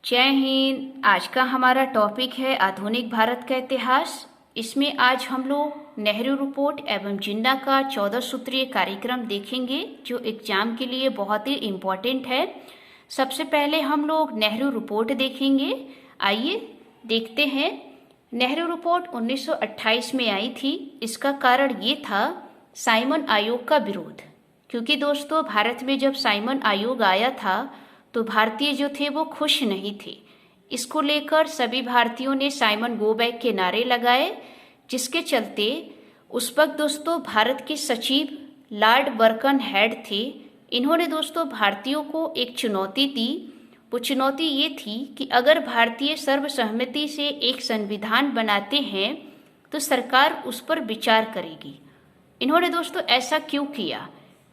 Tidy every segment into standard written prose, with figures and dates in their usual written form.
जय हिंद। आज का हमारा टॉपिक है आधुनिक भारत का इतिहास। इसमें आज हम लोग नेहरू रिपोर्ट एवं जिन्ना का 14 सूत्रीय कार्यक्रम देखेंगे जो एग्जाम के लिए बहुत ही इम्पोर्टेंट है। सबसे पहले हम लोग नेहरू रिपोर्ट देखेंगे। आइए देखते हैं। नेहरू रिपोर्ट 1928 में आई थी। इसका कारण ये था साइमन आयोग का विरोध, क्योंकि दोस्तों भारत में जब साइमन आयोग आया था तो भारतीय जो थे वो खुश नहीं थे। इसको लेकर सभी भारतीयों ने साइमन गो बैक के नारे लगाए, जिसके चलते उस वक्त दोस्तों भारत के सचिव लॉर्ड बर्कनहेड थे। इन्होंने दोस्तों भारतीयों को एक चुनौती दी। वो चुनौती ये थी कि अगर भारतीय सर्वसहमति से एक संविधान बनाते हैं तो सरकार उस पर विचार करेगी। इन्होंने दोस्तों ऐसा क्यों किया?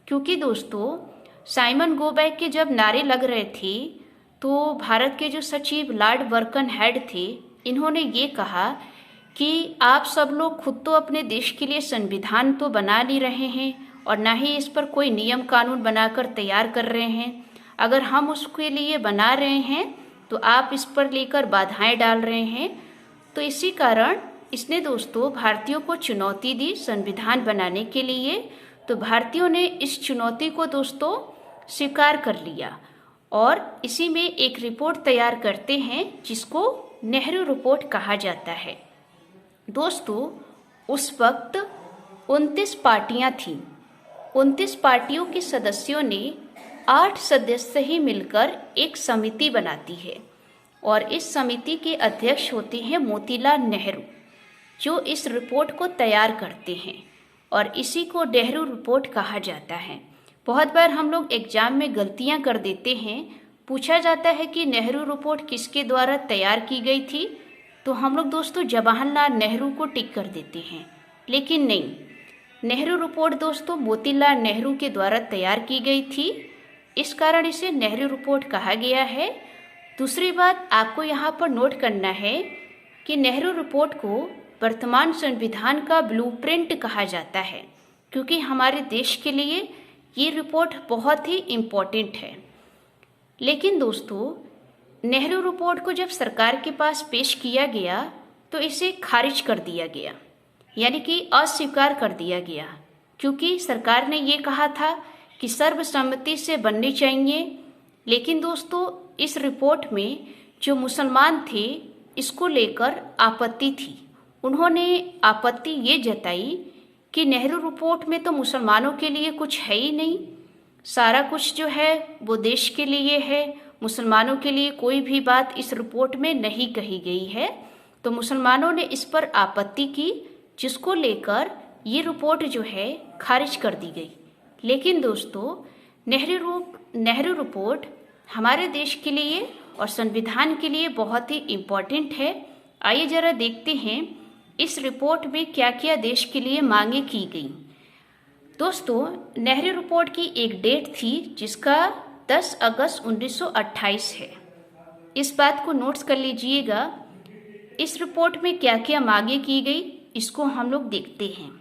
क्योंकि दोस्तों साइमन गो बैक के जब नारे लग रहे थे तो भारत के जो सचिव लॉर्ड बर्कनहेड थे, इन्होंने ये कहा कि आप सब लोग खुद तो अपने देश के लिए संविधान तो बना नहीं रहे हैं और ना ही इस पर कोई नियम कानून बनाकर तैयार कर रहे हैं। अगर हम उसके लिए बना रहे हैं तो आप इस पर लेकर बाधाएं डाल रहे हैं। तो इसी कारण इसने दोस्तों भारतीयों को चुनौती दी संविधान बनाने के लिए। तो भारतीयों ने इस चुनौती को दोस्तों स्वीकार कर लिया और इसी में एक रिपोर्ट तैयार करते हैं जिसको नेहरू रिपोर्ट कहा जाता है। दोस्तों उस वक्त 29 पार्टियां थीं। 29 पार्टियों के सदस्यों ने 8 सदस्य ही मिलकर एक समिति बनाती है और इस समिति के अध्यक्ष होते हैं मोतीलाल नेहरू, जो इस रिपोर्ट को तैयार करते हैं और इसी को नेहरू रिपोर्ट कहा जाता है। बहुत बार हम लोग एग्जाम में गलतियां कर देते हैं। पूछा जाता है कि नेहरू रिपोर्ट किसके द्वारा तैयार की गई थी, तो हम लोग दोस्तों जवाहरलाल नेहरू को टिक कर देते हैं, लेकिन नहीं। नेहरू रिपोर्ट दोस्तों मोतीलाल नेहरू के द्वारा तैयार की गई थी, इस कारण इसे नेहरू रिपोर्ट कहा गया है। दूसरी बात आपको यहाँ पर नोट करना है कि नेहरू रिपोर्ट को वर्तमान संविधान का ब्लूप्रिंट कहा जाता है, क्योंकि हमारे देश के लिए ये रिपोर्ट बहुत ही इम्पोर्टेंट है। लेकिन दोस्तों नेहरू रिपोर्ट को जब सरकार के पास पेश किया गया तो इसे खारिज कर दिया गया, यानी कि अस्वीकार कर दिया गया, क्योंकि सरकार ने ये कहा था कि सर्वसम्मति से बननी चाहिए। लेकिन दोस्तों इस रिपोर्ट में जो मुसलमान थे इसको लेकर आपत्ति थी। उन्होंने आपत्ति ये जताई कि नेहरू रिपोर्ट में तो मुसलमानों के लिए कुछ है ही नहीं, सारा कुछ जो है वो देश के लिए है, मुसलमानों के लिए कोई भी बात इस रिपोर्ट में नहीं कही गई है। तो मुसलमानों ने इस पर आपत्ति की, जिसको लेकर ये रिपोर्ट जो है खारिज कर दी गई। लेकिन दोस्तों नेहरू रिपोर्ट हमारे देश के लिए और संविधान के लिए बहुत ही इम्पोर्टेंट है। आइए जरा देखते हैं इस रिपोर्ट में क्या क्या देश के लिए मांगे की गई। दोस्तों नेहरू रिपोर्ट की एक डेट थी जिसका 10 अगस्त 1928 है। इस बात को नोट्स कर लीजिएगा। इस रिपोर्ट में क्या क्या मांगे की गई इसको हम लोग देखते हैं।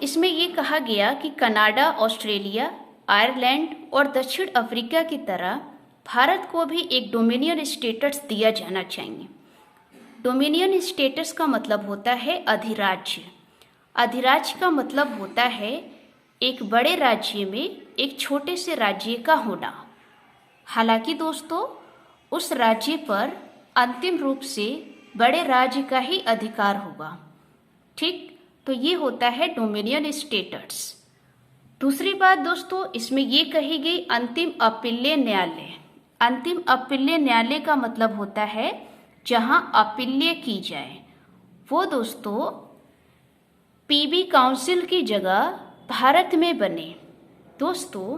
इसमें ये कहा गया कि कनाडा, ऑस्ट्रेलिया, आयरलैंड और दक्षिण अफ्रीका की तरह भारत को भी एक डोमिनियन स्टेटस दिया जाना चाहिए। डोमिनियन स्टेटस का मतलब होता है अधिराज्य। अधिराज्य का मतलब होता है एक बड़े राज्य में एक छोटे से राज्य का होना। हालांकि दोस्तों उस राज्य पर अंतिम रूप से बड़े राज्य का ही अधिकार होगा। ठीक, तो ये होता है डोमिनियन स्टेटस। दूसरी बात दोस्तों इसमें ये कही गई अंतिम अपील्य न्यायालय। अंतिम अपील्य न्यायालय का मतलब होता है जहां अपील्य की जाए। वो दोस्तों पीबी काउंसिल की जगह भारत में बने। दोस्तों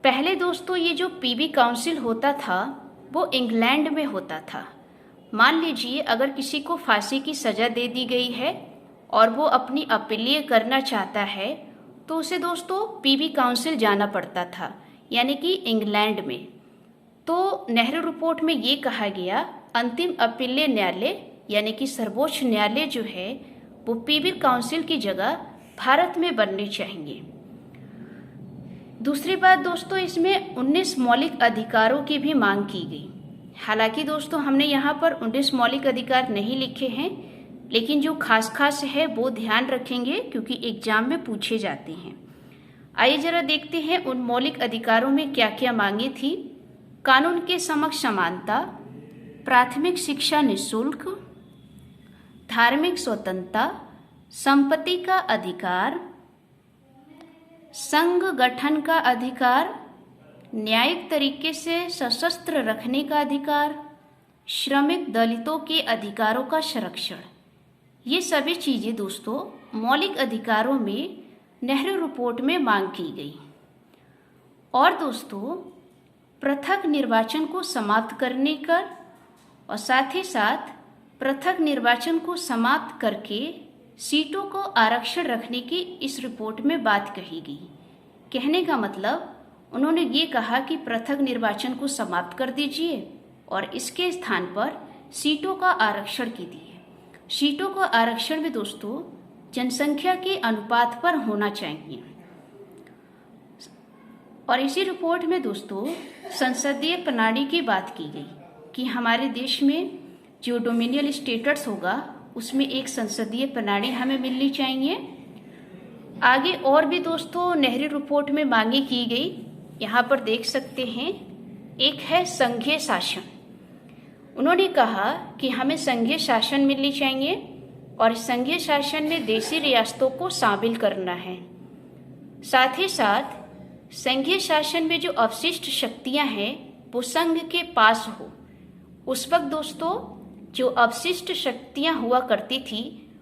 पहले दोस्तों ये जो पीबी काउंसिल होता था वो इंग्लैंड में होता था। मान लीजिए अगर किसी को फांसी की सजा दे दी गई है और वो अपनी अपील्य करना चाहता है तो उसे दोस्तों पीबी काउंसिल जाना पड़ता था, यानी कि इंग्लैंड में। तो नेहरू रिपोर्ट में ये कहा गया अंतिम अपील्य न्यायालय यानी कि सर्वोच्च न्यायालय जो है वो पीबी काउंसिल की जगह भारत में बननी चाहिए। दूसरी बात दोस्तों इसमें 19 मौलिक अधिकारों की भी मांग की गई। हालांकि दोस्तों हमने यहाँ पर 19 मौलिक अधिकार नहीं लिखे हैं, लेकिन जो खास खास है वो ध्यान रखेंगे क्योंकि एग्जाम में पूछे जाते हैं। आइए जरा देखते हैं उन मौलिक अधिकारों में क्या क्या मांगे थी। कानून के समक्ष समानता, प्राथमिक शिक्षा निःशुल्क, धार्मिक स्वतंत्रता, संपत्ति का अधिकार, संघ गठन का अधिकार, न्यायिक तरीके से सशस्त्र रखने का अधिकार, श्रमिक दलितों के अधिकारों का संरक्षण। ये सभी चीज़ें दोस्तों मौलिक अधिकारों में नेहरू रिपोर्ट में मांग की गई। और दोस्तों पृथक निर्वाचन को समाप्त करने का और साथ ही साथ पृथक निर्वाचन को समाप्त करके सीटों को आरक्षण रखने की इस रिपोर्ट में बात कही गई। कहने का मतलब उन्होंने ये कहा कि पृथक निर्वाचन को समाप्त कर दीजिए और इसके स्थान पर सीटों का आरक्षण कीजिए। सीटों का आरक्षण भी दोस्तों जनसंख्या के अनुपात पर होना चाहिए। और इसी रिपोर्ट में दोस्तों संसदीय प्रणाली की बात की गई कि हमारे देश में जो डोमिनियल स्टेट्स होगा उसमें एक संसदीय प्रणाली हमें मिलनी चाहिए। आगे और भी दोस्तों नेहरू रिपोर्ट में मांगे की गई, यहाँ पर देख सकते हैं। एक है संघीय शासन। उन्होंने कहा कि हमें संघीय शासन मिलनी चाहिए और इस संघीय शासन में देशी रियासतों को शामिल करना है। साथ ही साथ संघीय शासन में जो अवशिष्ट शक्तियां हैं वो संघ के पास हो। उस वक्त दोस्तों जो अवशिष्ट शक्तियां हुआ करती थी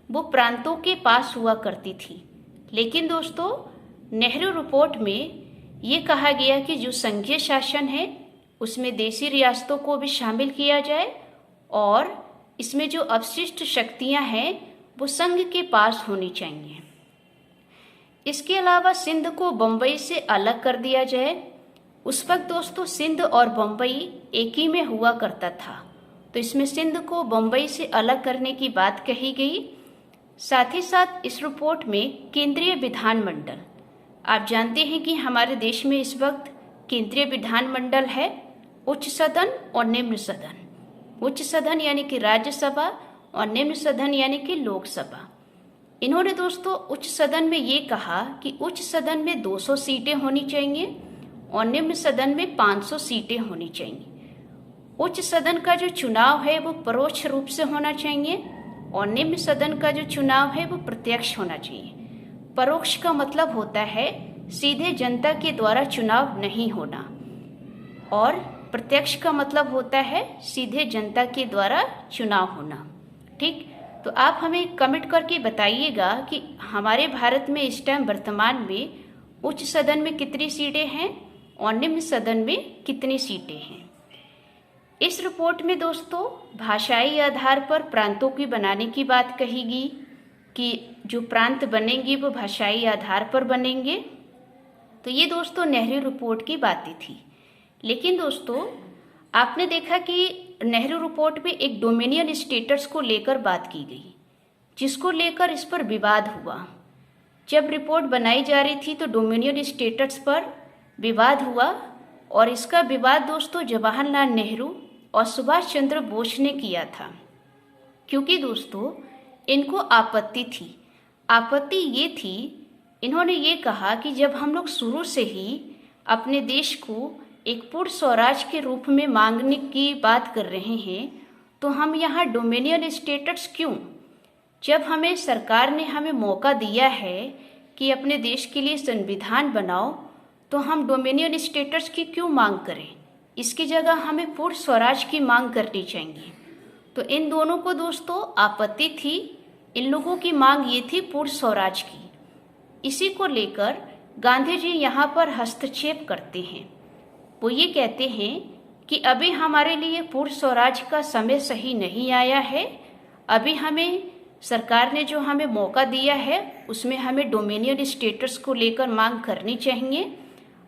वो प्रांतों के पास हुआ करती थी, लेकिन दोस्तों नेहरू रिपोर्ट में ये कहा गया कि जो संघीय शासन है उसमें देशी रियासतों को भी शामिल किया जाए और इसमें जो अवशिष्ट शक्तियां हैं वो संघ के पास होनी चाहिए। इसके अलावा सिंध को बम्बई से अलग कर दिया जाए। उस वक्त दोस्तों सिंध और बम्बई एक ही में हुआ करता था, तो इसमें सिंध को बम्बई से अलग करने की बात कही गई। साथ ही साथ इस रिपोर्ट में केंद्रीय विधानमंडल, आप जानते हैं कि हमारे देश में इस वक्त केंद्रीय विधानमंडल है उच्च सदन और निम्न सदन। उच्च सदन यानी कि राज्यसभा और निम्न सदन यानी कि लोकसभा। इन्होंने दोस्तों उच्च सदन में ये कहा कि उच्च सदन में 200 सीटें होनी चाहिए और निम्न सदन में 500 सीटें होनी चाहिए। उच्च सदन का जो चुनाव है वो परोक्ष रूप से होना चाहिए और निम्न सदन का जो चुनाव है वो प्रत्यक्ष होना चाहिए। परोक्ष का मतलब होता है सीधे जनता के द्वारा चुनाव नहीं होना और प्रत्यक्ष का मतलब होता है सीधे जनता के द्वारा चुनाव होना। ठीक, तो आप हमें कमेंट करके बताइएगा कि हमारे भारत में इस टाइम वर्तमान में उच्च सदन में कितनी सीटें हैं और निम्न सदन में कितनी सीटें हैं। इस रिपोर्ट में दोस्तों भाषाई आधार पर प्रांतों की बनाने की बात कहेगी कि जो प्रांत बनेंगे वो भाषाई आधार पर बनेंगे। तो ये दोस्तों नेहरू रिपोर्ट की बातें थी। लेकिन दोस्तों आपने देखा कि नेहरू रिपोर्ट में एक डोमिनियन स्टेटस को लेकर बात की गई, जिसको लेकर इस पर विवाद हुआ। जब रिपोर्ट बनाई जा रही थी तो डोमिनियन स्टेटस पर विवाद हुआ और इसका विवाद दोस्तों जवाहरलाल नेहरू और सुभाष चंद्र बोस ने किया था, क्योंकि दोस्तों इनको आपत्ति थी। आपत्ति ये थी, इन्होंने ये कहा कि जब हम लोग शुरू से ही अपने देश को एक पूर्ण स्वराज के रूप में मांगने की बात कर रहे हैं तो हम यहाँ डोमिनियन स्टेटस क्यों? जब हमें सरकार ने हमें मौका दिया है कि अपने देश के लिए संविधान बनाओ, तो हम डोमिनियन स्टेटस की क्यों मांग करें? इसकी जगह हमें पूर्ण स्वराज की मांग करनी चाहिए। तो इन दोनों को दोस्तों आपत्ति थी। इन लोगों की मांग ये थी पूर्ण स्वराज की। इसी को लेकर गांधी जी यहाँ पर हस्तक्षेप करते हैं। वो ये कहते हैं कि अभी हमारे लिए पूर्ण स्वराज का समय सही नहीं आया है। अभी हमें सरकार ने जो हमें मौका दिया है उसमें हमें डोमिनियन स्टेटस को लेकर मांग करनी चाहिए।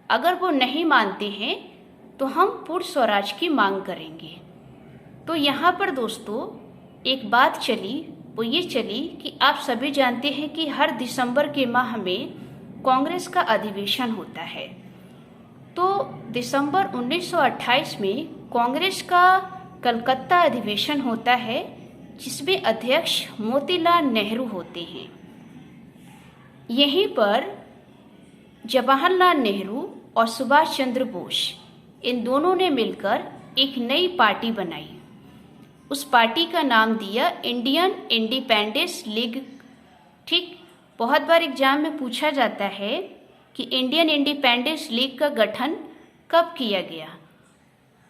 अगर वो नहीं मानते हैं तो हम पूर्ण स्वराज की मांग करेंगे। तो यहाँ पर दोस्तों एक बात चली, वो ये चली कि आप सभी जानते हैं कि हर दिसंबर के माह में कांग्रेस का अधिवेशन होता है। तो दिसंबर 1928 में कांग्रेस का कलकत्ता अधिवेशन होता है, जिसमें अध्यक्ष मोतीलाल नेहरू होते हैं। यहीं पर जवाहरलाल नेहरू और सुभाष चंद्र बोस इन दोनों ने मिलकर एक नई पार्टी बनाई। उस पार्टी का नाम दिया इंडियन इंडिपेंडेंस लीग। ठीक, बहुत बार एग्जाम में पूछा जाता है कि इंडियन इंडिपेंडेंस लीग का गठन कब किया गया।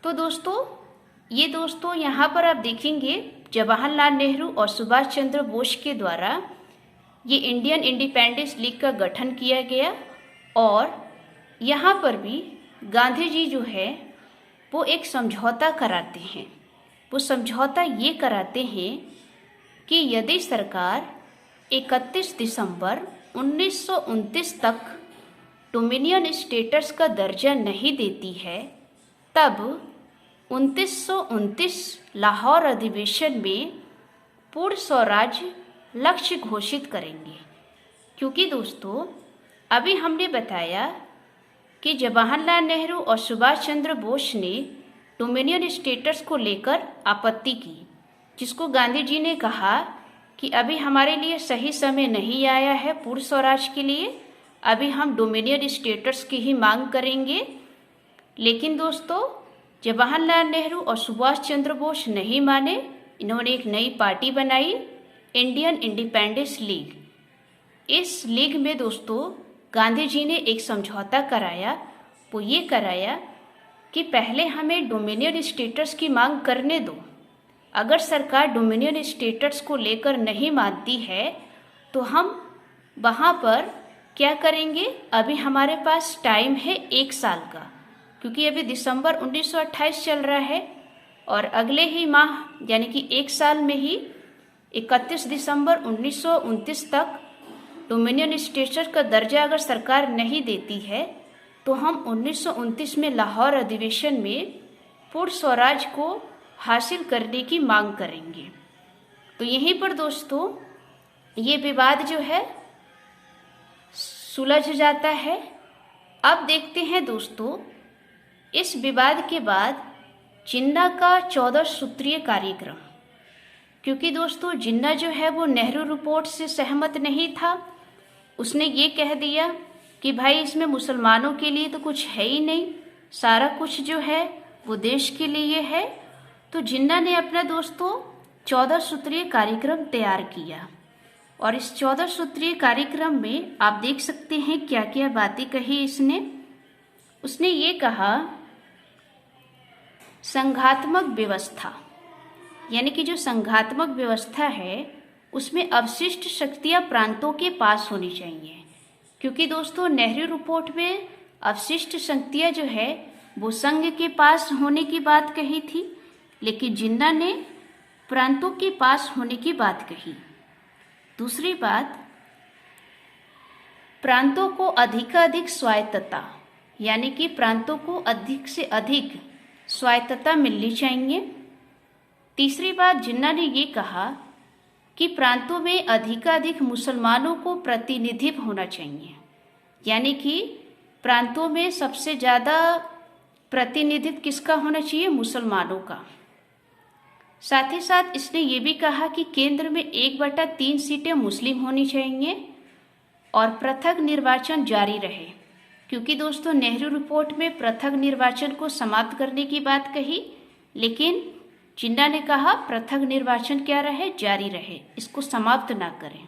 तो दोस्तों यहाँ पर आप देखेंगे जवाहरलाल नेहरू और सुभाष चंद्र बोस के द्वारा ये इंडियन इंडिपेंडेंस लीग का गठन किया गया। और यहाँ पर भी गांधी जी जो है वो एक समझौता कराते हैं। वो समझौता ये कराते हैं कि यदि सरकार 31 दिसंबर 1929 तक डोमिनियन स्टेटस का दर्जा नहीं देती है, तब 1929 लाहौर अधिवेशन में पूर्ण स्वराज्य लक्ष्य घोषित करेंगे। क्योंकि दोस्तों अभी हमने बताया कि जवाहरलाल नेहरू और सुभाष चंद्र बोस ने डोमिनियन स्टेटस को लेकर आपत्ति की, जिसको गांधी जी ने कहा कि अभी हमारे लिए सही समय नहीं आया है पूर्ण स्वराज के लिए, अभी हम डोमिनियन स्टेटस की ही मांग करेंगे। लेकिन दोस्तों जवाहरलाल नेहरू और सुभाष चंद्र बोस नहीं माने। इन्होंने एक नई पार्टी बनाई, इंडियन इंडिपेंडेंस लीग। इस लीग में दोस्तों गांधी जी ने एक समझौता कराया। वो ये कराया कि पहले हमें डोमिनियन स्टेटस की मांग करने दो। अगर सरकार डोमिनियन स्टेटस को लेकर नहीं मानती है तो हम वहाँ पर क्या करेंगे, अभी हमारे पास टाइम है 1 साल का, क्योंकि अभी दिसंबर 1928 चल रहा है और अगले ही माह यानी कि 1 साल में ही 31 दिसंबर 1929 तक डोमिनियन स्टेटस का दर्जा अगर सरकार नहीं देती है तो हम 1929 में लाहौर अधिवेशन में पूर्ण स्वराज को हासिल करने की मांग करेंगे। तो यहीं पर दोस्तों ये विवाद जो है सुलझ जाता है। अब देखते हैं दोस्तों इस विवाद के बाद जिन्ना का 14 सूत्रीय कार्यक्रम। क्योंकि दोस्तों जिन्ना जो है वो नेहरू रिपोर्ट से सहमत नहीं था। उसने ये कह दिया कि भाई इसमें मुसलमानों के लिए तो कुछ है ही नहीं, सारा कुछ जो है वो देश के लिए है। तो जिन्ना ने अपना दोस्तों 14 सूत्रीय कार्यक्रम तैयार किया और इस 14 सूत्रीय कार्यक्रम में आप देख सकते हैं क्या क्या बातें कही इसने। उसने ये कहा संघात्मक व्यवस्था, यानी कि जो संघात्मक व्यवस्था है उसमें अवशिष्ट शक्तियां प्रांतों के पास होनी चाहिए। क्योंकि दोस्तों नेहरू रिपोर्ट में अवशिष्ट शक्तियां जो है वो संघ के पास होने की बात कही थी, लेकिन जिन्ना ने प्रांतों के पास होने की बात कही। दूसरी बात, प्रांतों को अधिकाधिक स्वायत्तता, यानी कि प्रांतों को अधिक से अधिक स्वायत्तता मिलनी चाहिए। तीसरी बात जिन्ना ने ये कहा कि प्रांतों में अधिकाधिक मुसलमानों को प्रतिनिधित्व होना चाहिए, यानी कि प्रांतों में सबसे ज़्यादा प्रतिनिधित्व किसका होना चाहिए, मुसलमानों का। साथ ही साथ इसने ये भी कहा कि केंद्र में 1/3 सीटें मुस्लिम होनी चाहिए और पृथक निर्वाचन जारी रहे। क्योंकि दोस्तों नेहरू रिपोर्ट में पृथक निर्वाचन को समाप्त करने की बात कही, लेकिन जिन्ना ने कहा पृथक निर्वाचन क्या रहे, जारी रहे, इसको समाप्त ना करें।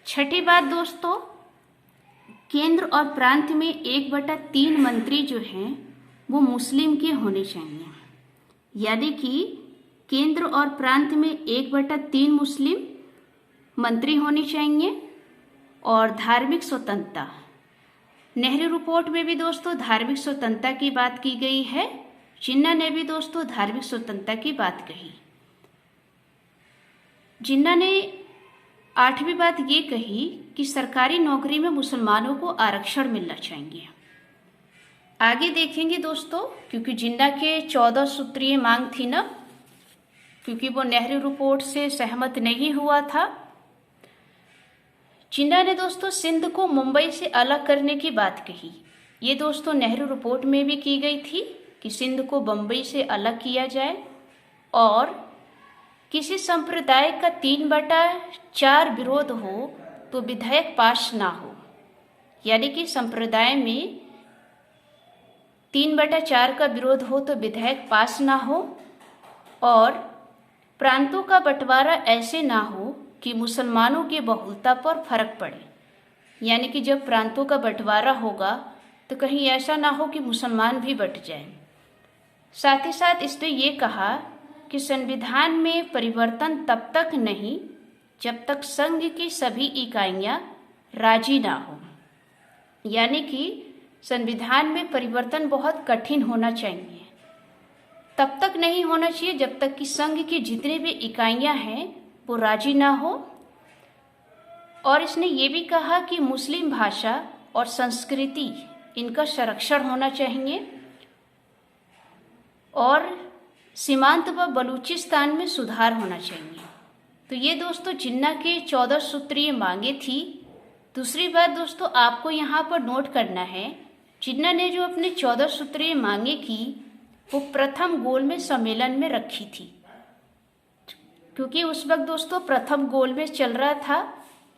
छठी बात दोस्तों, केंद्र और प्रांत में 1/3 मंत्री जो हैं वो मुस्लिम के होने चाहिए, यानी कि केंद्र और प्रांत में 1/3 मुस्लिम मंत्री होने चाहिए। और धार्मिक स्वतंत्रता, नेहरू रिपोर्ट में भी दोस्तों धार्मिक स्वतंत्रता की बात की गई है, जिन्ना ने भी दोस्तों धार्मिक स्वतंत्रता की बात कही। जिन्ना ने 8वीं बात ये कही कि सरकारी नौकरी में मुसलमानों को आरक्षण मिलना चाहिए। आगे देखेंगे दोस्तों, क्योंकि जिन्ना के 14 सूत्रीय मांग थी ना, क्योंकि वो नेहरू रिपोर्ट से सहमत नहीं हुआ था। जिन्ना ने दोस्तों सिंध को मुंबई से अलग करने की बात कही। ये दोस्तों नेहरू रिपोर्ट में भी की गई थी कि सिंध को बम्बई से अलग किया जाए और किसी संप्रदाय का 3/4 विरोध हो तो विधेयक पास ना हो, यानी कि संप्रदाय में 3/4 का विरोध हो तो विधेयक पास ना हो, और प्रांतों का बंटवारा ऐसे ना हो कि मुसलमानों की बहुलता पर फर्क पड़े, यानी कि जब प्रांतों का बंटवारा होगा तो कहीं ऐसा ना हो कि मुसलमान भी बंट जाएं। साथ ही साथ इसने ये कहा कि संविधान में परिवर्तन तब तक नहीं जब तक संघ की सभी इकाइयां राजी ना हो, यानी कि संविधान में परिवर्तन बहुत कठिन होना चाहिए, तब तक नहीं होना चाहिए जब तक कि संघ की जितनी भी इकाइयां हैं वो राजी ना हो। और इसने ये भी कहा कि मुस्लिम भाषा और संस्कृति इनका संरक्षण होना चाहिए और सीमांत व बलूचिस्तान में सुधार होना चाहिए। तो ये दोस्तों जिन्ना के 14 सूत्रीय मांगे थी। दूसरी बात दोस्तों आपको यहाँ पर नोट करना है, जिन्ना ने जो अपने 14 सूत्रीय मांगे की वो प्रथम गोलमेज सम्मेलन में रखी थी, क्योंकि उस वक्त दोस्तों प्रथम गोलमेज चल रहा था,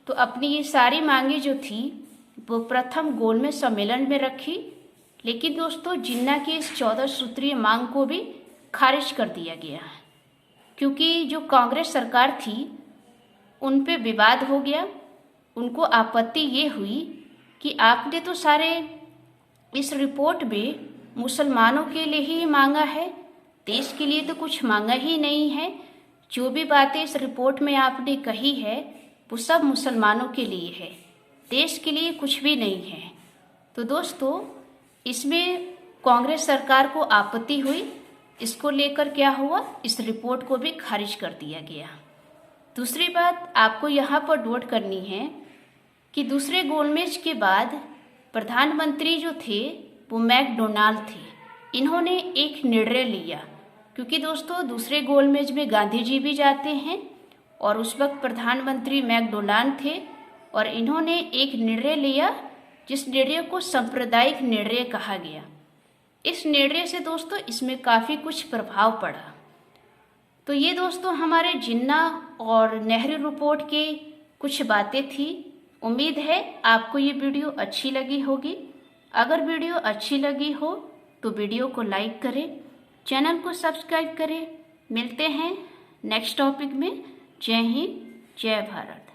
तो अपनी ये सारी मांगे जो थी वो प्रथम गोलमेज सम्मेलन में रखी। लेकिन दोस्तों जिन्ना की इस 14 सूत्रीय मांग को भी खारिज कर दिया गया, क्योंकि जो कांग्रेस सरकार थी उन पे विवाद हो गया। उनको आपत्ति ये हुई कि आपने तो सारे इस रिपोर्ट में मुसलमानों के लिए ही मांगा है, देश के लिए तो कुछ मांगा ही नहीं है। जो भी बातें इस रिपोर्ट में आपने कही है वो सब मुसलमानों के लिए है, देश के लिए कुछ भी नहीं है। तो दोस्तों इसमें कांग्रेस सरकार को आपत्ति हुई, इसको लेकर क्या हुआ, इस रिपोर्ट को भी खारिज कर दिया गया। दूसरी बात आपको यहाँ पर नोट करनी है कि दूसरे गोलमेज के बाद प्रधानमंत्री जो थे वो मैकडोनाल्ड थे। इन्होंने एक निर्णय लिया, क्योंकि दोस्तों दूसरे गोलमेज में गांधी जी भी जाते हैं और उस वक्त प्रधानमंत्री मैकडोनाल्ड थे, और इन्होंने एक निर्णय लिया जिस निर्णय को सांप्रदायिक निर्णय कहा गया। इस निर्णय से दोस्तों इसमें काफ़ी कुछ प्रभाव पड़ा। तो ये दोस्तों हमारे जिन्ना और नेहरू रिपोर्ट के कुछ बातें थी। उम्मीद है आपको ये वीडियो अच्छी लगी होगी। अगर वीडियो अच्छी लगी हो तो वीडियो को लाइक करें, चैनल को सब्सक्राइब करें। मिलते हैं नेक्स्ट टॉपिक में। जय हिंद, जय भारत।